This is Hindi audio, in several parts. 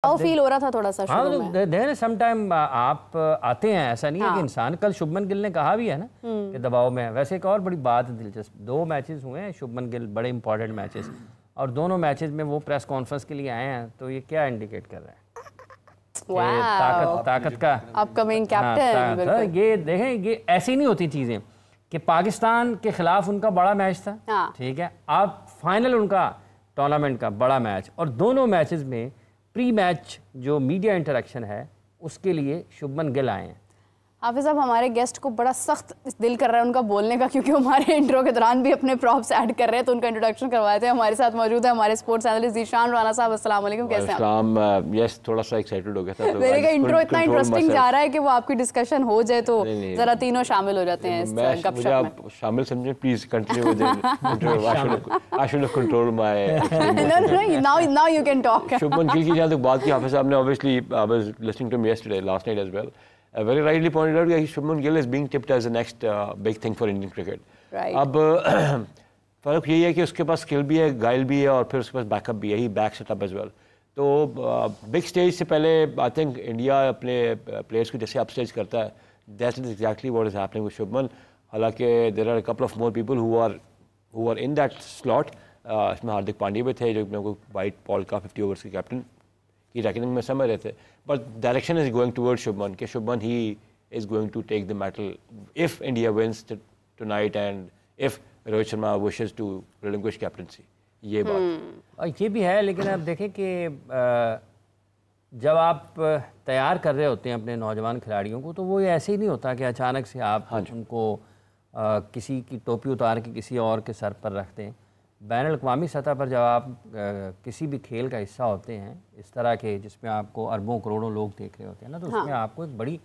हाउ फील हो रहा था थोड़ा सा शुरू में? देयर सम टाइम आप आते हैं, ऐसा नहीं है कि इंसान, कल शुभमन गिल ने कहा भी है ना कि दबाव में है। वैसे एक और बड़ी बात है दिलचस्प, 2 मैचेस हुए हैं शुभमन गिल, बड़े इंपॉर्टेंट मैचेस, और दोनों मैचेस में वो प्रेस कॉन्फ्रेंस के लिए आए हैं, तो ये क्या इंडिकेट कर रहा है? ताकत का अपकमिंग कैप्टन। ये देखें, ये ऐसी नहीं होती चीजें कि पाकिस्तान के खिलाफ उनका बड़ा मैच था, ठीक है, अब फाइनल उनका टूर्नामेंट का बड़ा मैच, और दोनों मैचेस में प्री मैच जो मीडिया इंटरेक्शन है उसके लिए शुभमन गिल आए हैं। हाफिज साहब, हमारे गेस्ट को बड़ा सख्त दिल कर रहा है उनका बोलने का, क्योंकि हमारे इंट्रो के दौरान भी अपने प्रॉप्स ऐड कर रहे हैं, तो उनका इंट्रोडक्शन करवाए थे। हमारे साथ मौजूद है हमारे स्पोर्ट्स एनालिस्ट जीशान राणा साहब। अस्सलाम वालेकुम, कैसे हैं आप? यस, थोड़ा सा एक्साइटेड हो गया था तो मेरे का इंट्रो इतना इंटरेस्टिंग जा रहा है कि वो आपकी डिस्कशन हो जाए तो जरा तीनों शामिल हो जाते हैं इस गपशप में। शामिल समझें please, continue with intro. I should control my now you can talk. Shubman Gill की जहाँ तक बात की, हाफिज साहब ने obviously I was listening to him yesterday, last night as well, very rightly pointed out that Shubman Gill is being tipped as the next big thing for Indian cricket. Right. अब फ़र्क यही है कि उसके पास स्किल भी है, गाइल भी है, और फिर उसके पास बैकअप भी है, he backs it up as well. तो बिग स्टेज से पहले आई थिंक इंडिया अपने प्लेयर्स को जैसे अप स्टेज करता है, that is exactly what is happening with Shubman. हालांकि there are a couple of more people who are in that slot. इसमें हार्दिक पांड्या भी थे जो मेरे को वाइट बॉल का 50 ओवर्स के कैप्टन की रैंकिंग में समझ रहे थे, but direction is going toward Shubman कि Shubman he is going to take the medal if India wins tonight and if Rohit Sharma wishes to relinquish captaincy. ये बात और ये भी है, लेकिन आप देखें कि जब आप तैयार कर रहे होते हैं अपने नौजवान खिलाड़ियों को, तो वो ये ऐसे ही नहीं होता कि अचानक से आप उनको किसी की टोपी उतार के किसी और के सर पर रखते हैं। बैनुल-अक़वामी सतह पर जब आप किसी भी खेल का हिस्सा होते हैं इस तरह के, जिसमें आपको अरबों करोड़ों लोग देख रहे होते हैं ना, तो उसमें आपको एक बड़ी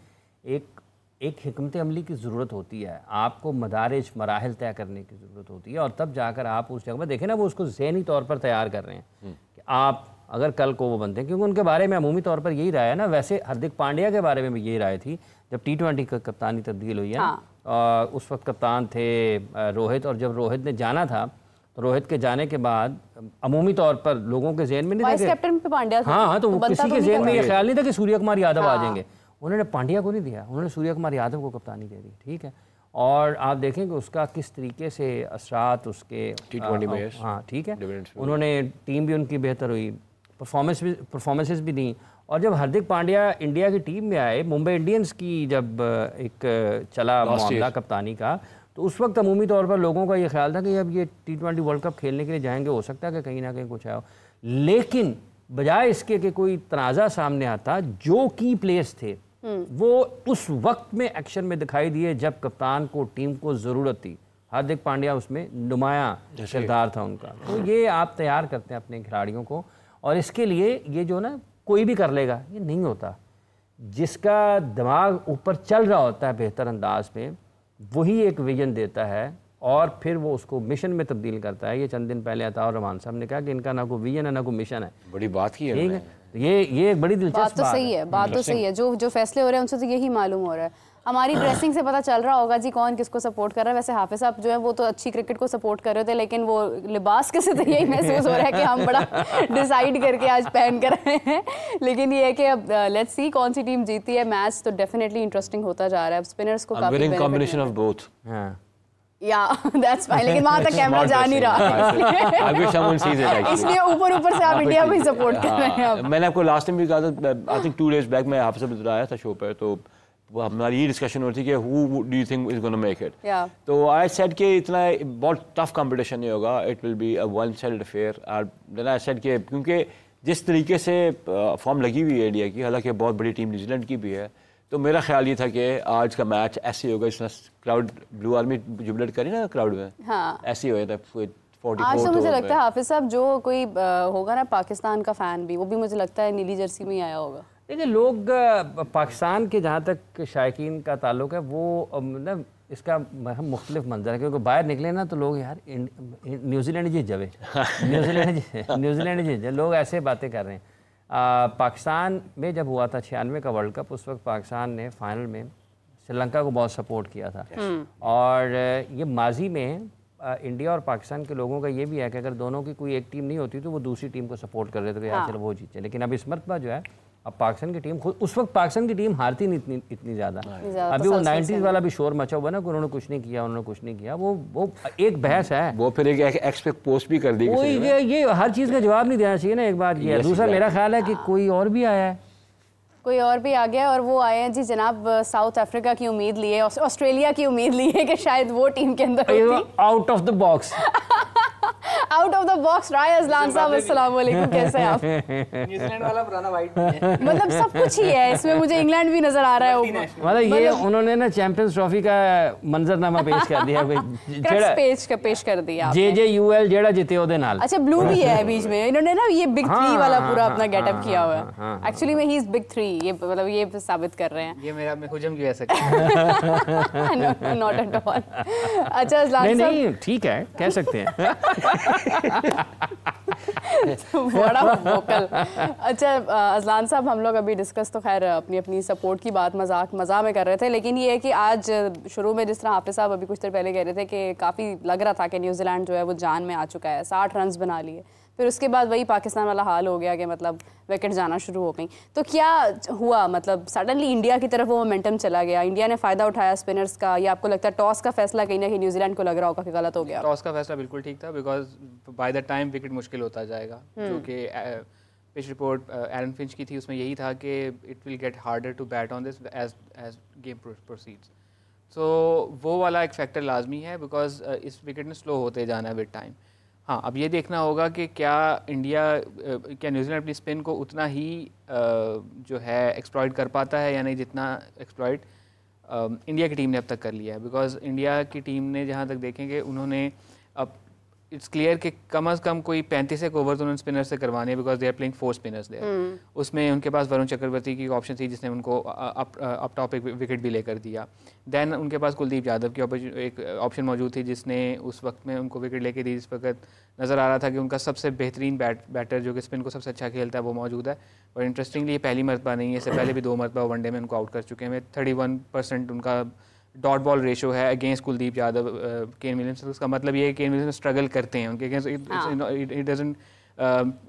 एक हिकमत अमली की ज़रूरत होती है, आपको मदारिज मराहिल तय करने की ज़रूरत होती है, और तब जाकर आप उस जगह पर देखें ना, वो उसको ज़हनी तौर पर तैयार कर रहे हैं कि आप अगर कल को वो बनते हैं, क्योंकि उनके बारे में अमूमी तौर पर यही राय है ना। वैसे हार्दिक पांड्या के बारे में भी यही राय थी जब T20 का कप्तानी तब्दील हुई है, उस वक्त कप्तान थे रोहित, और जब रोहित ने जाना था तो रोहित के जाने के बाद अमूमी तौर पर लोगों के जहन में नहीं था कि कैप्टन पे पांड्या था। हाँ, तो किसी के जहन में ये ख्याल नहीं था कि सूर्य कुमार यादव आ जाएंगे। उन्होंने पांड्या को नहीं दिया, उन्होंने सूर्य कुमार यादव को कप्तानी दे दी, ठीक है। और आप देखें कि उसका किस तरीके से असरात उसके T20 में, हाँ ठीक है, उन्होंने टीम भी उनकी बेहतर हुई, परफॉर्मेंसेस भी दी। और जब हार्दिक पांड्या इंडिया की टीम में आए, मुंबई इंडियंस की जब एक चला मामला कप्तानी का, तो उस वक्त अमूमी तौर पर लोगों का ये ख्याल था कि अब ये T20 वर्ल्ड कप खेलने के लिए जाएंगे, हो सकता है कि कहीं ना कहीं कुछ आया हो। लेकिन बजाय इसके कि कोई तनाज़ा सामने आता, जो की प्लेयर्स थे वो उस वक्त में एक्शन में दिखाई दिए जब कप्तान को, टीम को ज़रूरत थी। हार्दिक पांड्या उसमें नुमायाँ किरदार था उनका। तो ये आप तैयार करते हैं अपने खिलाड़ियों को, और इसके लिए ये जो ना कोई भी कर लेगा, ये नहीं होता। जिसका दिमाग ऊपर चल रहा होता है बेहतर अंदाज में, वही एक विजन देता है और फिर वो उसको मिशन में तब्दील करता है। ये चंद दिन पहले अताउर रहमान साहब ने कहा कि इनका ना कोई विजन है ना कोई मिशन है। बड़ी बात की है, ठीक है, ये एक बड़ी दिलचस्प बात तो सही है, बात तो सही है। जो फैसले हो रहे हैं उनसे तो यही मालूम हो रहा है। हमारी ड्रेसिंग से पता चल रहा होगा जी कौन किसको सपोर्ट कर रहा है। वैसे हाफिज साहब जो है वो तो अच्छी क्रिकेट को सपोर्ट कर रहे थे, लेकिन वो लिबास के से तो यही महसूस हो रहा है कि हम बड़ा डिसाइड करके आज पहन कर रहे हैं। लेकिन ये है कि अब लेट्स सी कौन सी टीम जीती है। मैच तो डेफिनेटली इंटरेस्टिंग होता जा रहा है। अब स्पिनर्स को काफी कॉम्बिनेशन ऑफ बोथ, या दैट्स फाइन, लेकिन वहां तक कैमरा जा नहीं रहा इसलिए ऊपर से आप इंडिया को ही सपोर्ट कर रहे हैं। मैंने आपको लास्ट टाइम भी कहा था, आई थिंक 2 days बैक मैं हाफिज साहब बताया था शो पर, तो हमारी ये डिस्कशन हो रही थी कि who do you think is gonna make it. तो आई सेड कि इतना बहुत टफ कंपटीशन नहीं होगा, it will be a one sided affair. Then I said कि क्योंकि जिस तरीके से फॉर्म लगी हुई है इंडिया की, हालांकि बहुत बड़ी टीम न्यूजीलैंड की भी है, तो मेरा ख्याल ये था कि आज का मैच ऐसे होगा, इसमें क्राउड ब्लू आर्मी जुबलेट करी ना क्राउड में, ऐसे ही होता है। आज तो मुझे लगता है हाफिज साहब जो कोई होगा ना पाकिस्तान का फैन भी, वो भी मुझे लगता है नीली जर्सी में ही आया होगा। देखिए, लोग पाकिस्तान के जहाँ तक शायकीन का ताल्लुक है, वो ना इसका मुख्तलिफ मंजर है, क्योंकि बाहर निकले ना तो लोग यार न्यूजीलैंड जीत जावे न्यूजीलैंड जीत जाए, लोग ऐसे बातें कर रहे हैं। पाकिस्तान में जब हुआ था 96 का वर्ल्ड कप, उस वक्त पाकिस्तान ने फाइनल में श्रीलंका को बहुत सपोर्ट किया था। और ये माजी में इंडिया और पाकिस्तान के लोगों का ये भी है कि अगर दोनों की कोई एक टीम नहीं होती तो वो दूसरी टीम को सपोर्ट कर रहे थे कि यार चलो वो जीते, लेकिन अब इस मरतबा जो है अब पाकिस्तान की टीम खुद, उस वक्त पाकिस्तान की टीम हारती नहीं इतनी ज़्यादा। अभी वो 90s वाला भी शोर मचा हुआ ना कि उन्होंने कुछ नहीं किया, उन्होंने कुछ नहीं किया, वो एक बहस है। वो फिर एक एक्सपेक्ट पोस्ट भी कर दी। ये हर चीज़ का जवाब नहीं देना चाहिए ना, एक बात ये है। दूसरा मेरा ख्याल है कि कोई और भी आया है, कोई और भी आ गया और वो आए हैं जी जनाब साउथ अफ्रीका की उम्मीद लिए, ऑस्ट्रेलिया की उम्मीद लिए कि शायद वो टीम के अंदर होती। Out of the box out of the box Rai Ajlan sahab, अस्सलाम वालेकुम, कैसे हैं आप? न्यूजीलैंड वाला पुराना वाइट है। मतलब सब कुछ ही है इसमें, मुझे इंग्लैंड भी नजर आ रहा है ऊपर। मतलब ये उन्होंने ना चैंपियंस ट्रॉफी का मंजरनामा पेश कर दिया, पेश कर दिया JJUL जेड़ा जीते ओदे नाल। अच्छा ब्लू भी है बीच में, इन्होंने ना ये बिग 3 वाला पूरा अपना गेटअप किया हुआ है। एक्चुअली में ही इज बिग 3, ये मतलब ये साबित कर रहे हैं। ये मेरा में हुजम की वजह से नॉट एट ऑल। अच्छा अजलान साहब, नहीं ठीक है, कह सकते हैं। बड़ा वोकल। अच्छा अजलान साहब, हम लोग अभी डिस्कस तो खैर अपनी अपनी सपोर्ट की बात मजाक में कर रहे थे, लेकिन ये है कि आज शुरू में जिस तरह हाफिज साहब अभी कुछ देर पहले कह रहे थे कि काफ़ी लग रहा था कि न्यूजीलैंड जो है वो जान में आ चुका है, 60 रन बना लिए, फिर उसके बाद वही पाकिस्तान वाला हाल हो गया कि मतलब विकेट जाना शुरू हो गई। तो क्या हुआ, मतलब सडनली इंडिया की तरफ वो मोमेंटम चला गया, इंडिया ने फ़ायदा उठाया स्पिनर्स का, या आपको लगता है टॉस का फैसला कहीं ना कहीं न्यूजीलैंड को लग रहा होगा कि गलत हो गया? टॉस का फैसला बिल्कुल ठीक था, because by the time wicket मुश्किल होता जाएगा। जो कि पिच रिपोर्ट एरन फिंच की थी, उसमें यही था कि it will get harder to bat on this as game proceeds. So वो वाला एक फैक्टर लाजमी है, बिकॉज इस विकेट ने स्लो होते जाना है विद टाइम। हाँ, अब ये देखना होगा कि क्या न्यूजीलैंड अपनी स्पिन को उतना ही जो है एक्सप्लॉइट कर पाता है या नहीं, जितना एक्सप्लॉइट इंडिया की टीम ने अब तक कर लिया है। बिकॉज इंडिया की टीम ने जहाँ तक देखेंगे, उन्होंने अब इट्स क्लियर कि कम अज़ कम कोई 35 ओवर तो उन्होंने स्पिनर से करवाने हैं, because they are playing 4 spinners there. उसमें उनके पास वरुण चक्रवर्ती की ऑप्शन थी जिसने उनको अप टॉप एक विकेट भी लेकर दिया। दैन उनके पास कुलदीप यादव की एक ऑप्शन मौजूद थी जिसने उस वक्त में उनको विकेट लेके दी, जिस वक्त नज़र आ रहा था कि उनका सबसे बेहतरीन बैटर जो कि स्पिन को सबसे अच्छा खेलता है वो मौजूद है। और इंटरेस्टिंगली ये पहली मरतबा नहीं है, इससे पहले भी 2 मरतबा वनडे में उनको आउट कर चुके हैं। 31% उनका डॉट बॉल रेशो है against Kuldeep Yadav, Kane Williamson. उसका मतलब ये है कि केन विलियमसन स्ट्रगल करते हैं उनके against, it doesn't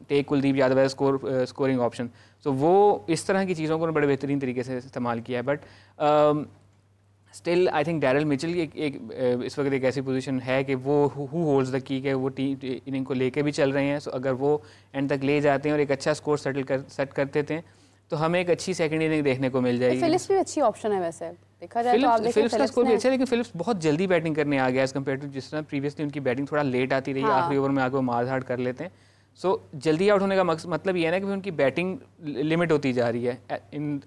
take Kuldeep Yadav as scoring option. So वो इस तरह की चीज़ों को बड़े बेहतरीन तरीके से इस्तेमाल किया है। But still I think Daryl Mitchell एक इस वक्त एक ऐसी पोजीशन है कि वो हु होल्ड्स द की, के वो इनिंग को लेके भी चल रहे हैं। सो अगर वो एंड तक ले जाते हैं और एक अच्छा स्कोर सेट कर देते हैं तो हमें एक अच्छी सेकंड इनिंग देखने को मिल जाएगी। फिलिप्स भी अच्छी ऑप्शन है वैसे देखा जाए तो। आप देखिए फिलिप्स का स्कोर भी अच्छा है, लेकिन फिलिप्स बहुत जल्दी बैटिंग करने आ गया एज कम्पेयर टू जिस तरह प्रीवियसली उनकी बैटिंग थोड़ा लेट आती रही। आखिरी ओवर में आके वो मार धाड़ कर लेते हैं। सो जल्दी आउट होने का मतलब ये है ना कि उनकी बैटिंग लिमिट होती जा रही है।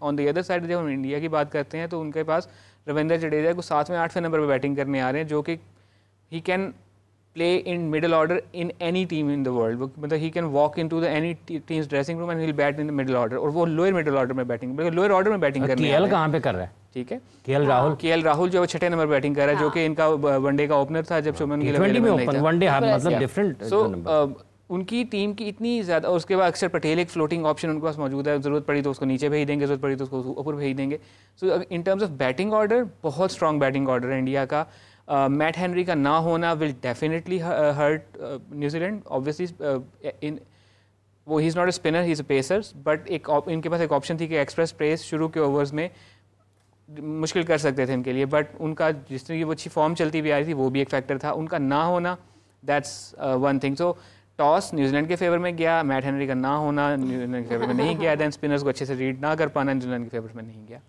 ऑन द अदर साइड जब हम इंडिया की बात करते हैं तो उनके पास रविंद्र जडेजा को 7वें 8वें नंबर पर बैटिंग करने आ रहे हैं, जो कि he can play in middle order in any team in the world. मतलब he can walk into the any team's dressing room and he'll bat in the middle order, और वो lower middle order में बैटिंग, लोअर ऑर्डर में बैटिंग करने केएल कहाँ पे कर रहा है? ठीक है, केएल राहुल जो 6ठे नंबर बैटिंग कर रहा है, जो कि इनका वनडे का ओपनर था जब शुभमन गिल अवेलेबल नहीं था। वनडे मतलब डिफरेंट। सो उनकी टीम की इतनी ज़्यादा, उसके बाद अक्षर पटेल एक फ्लोटिंग ऑप्शन उनके पास मौजूद है, ज़रूरत पड़ी तो उसको नीचे भेज देंगे, ज़रूरत पड़ी तो उसको ऊपर भेज देंगे। So in terms of batting order बहुत स्ट्रॉन्ग बैटिंग ऑर्डर है इंडिया का। मैट हेनरी का ना होना will definitely hurt New Zealand. Obviously in वो he is not a spinner, he is a pacer, but इनके पास एक ऑप्शन थी कि एक्सप्रेस पेस शुरू के ओवर्स में मुश्किल कर सकते थे इनके लिए। बट उनका जिस तरह की वो अच्छी फॉर्म चलती हुई आ रही थी वो भी एक फैक्टर था, उनका ना होना that's one thing. So toss New Zealand के फेवर में गया, मैट हेनरी का ना होना न्यूजीलैंड के फेवर में नहीं गया, दैन स्पिनर्स को अच्छे से रीड ना कर पाना न्यूजीलैंड के फेवर में नहीं गया।